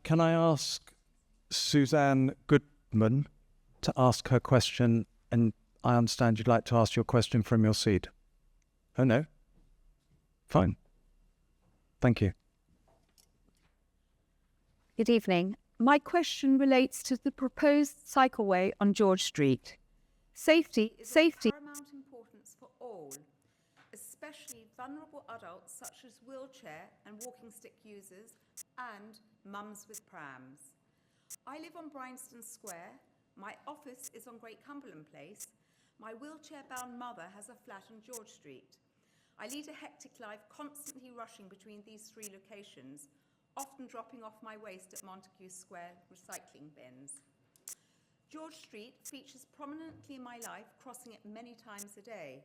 Can I ask Suzanne Goodman to ask her question? And I understand you'd like to ask your question from your seat. Oh, no? Fine. Thank you. Good evening. My question relates to the proposed cycleway on George Street. Safety is of paramount importance for all, especially vulnerable adults such as wheelchair and walking stick users and mums with prams. I live on Bryanston Square. My office is on Great Cumberland Place. My wheelchair-bound mother has a flat on George Street. I lead a hectic life, constantly rushing between these three locations, often dropping off my waste at Montague Square recycling bins. George Street features prominently in my life, crossing it many times a day.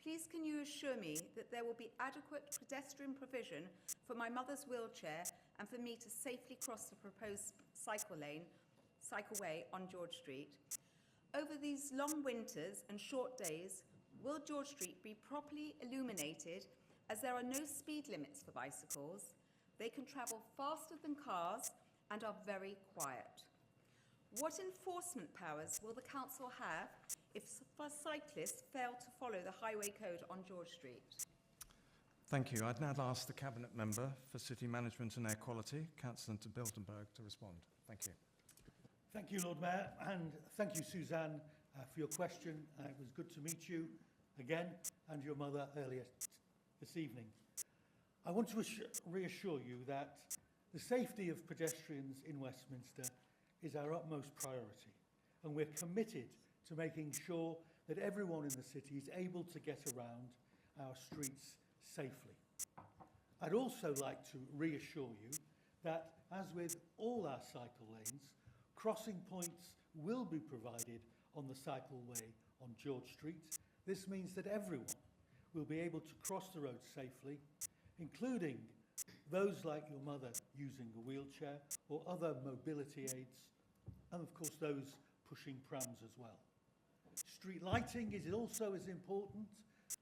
Please can you assure me that there will be adequate pedestrian provision for my mother's wheelchair and for me to safely cross the proposed cycleway on George Street? Over these long winters and short days, will George Street be properly illuminated, as there are no speed limits for bicycles? They can travel faster than cars and are very quiet. What enforcement powers will the council have if cyclists fail to follow the highway code on George Street? Thank you. I'd now ask the Cabinet Member for City Management and Air Quality, Cllr Dimoldenberg, to respond. Thank you. Thank you, Lord Mayor, and thank you, Suzanne, for your question. It was good to meet you again and your mother earlier this evening. I want to reassure you that the safety of pedestrians in Westminster is our utmost priority, and we're committed to making sure that everyone in the city is able to get around our streets safely. I'd also like to reassure you that, as with all our cycle lanes, crossing points will be provided on the cycleway on George Street. This means that everyone will be able to cross the road safely, including those like your mother using a wheelchair or other mobility aids, and of course those pushing prams as well. Street lighting is also as important,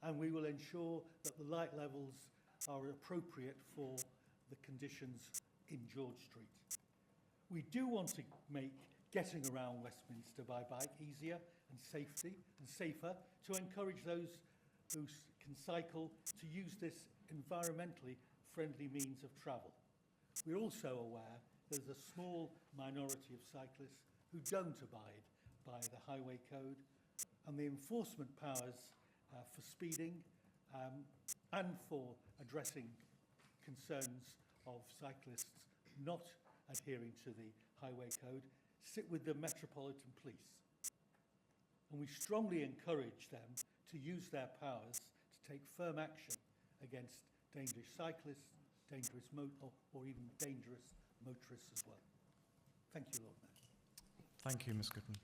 and we will ensure that the light levels are appropriate for the conditions in George Street. We do want to make getting around Westminster by bike easier and safer, to encourage those who can cycle to use this environmentally friendly means of travel. We're also aware there's a small minority of cyclists who don't abide by the highway code, and the enforcement powers for speeding and for addressing concerns of cyclists not adhering to the highway code sit with the Metropolitan Police. And we strongly encourage them to use their powers to take firm action against dangerous cyclists, or even dangerous motorists as well. Thank you, Lord Mayor. Thank you, Ms. Goodman.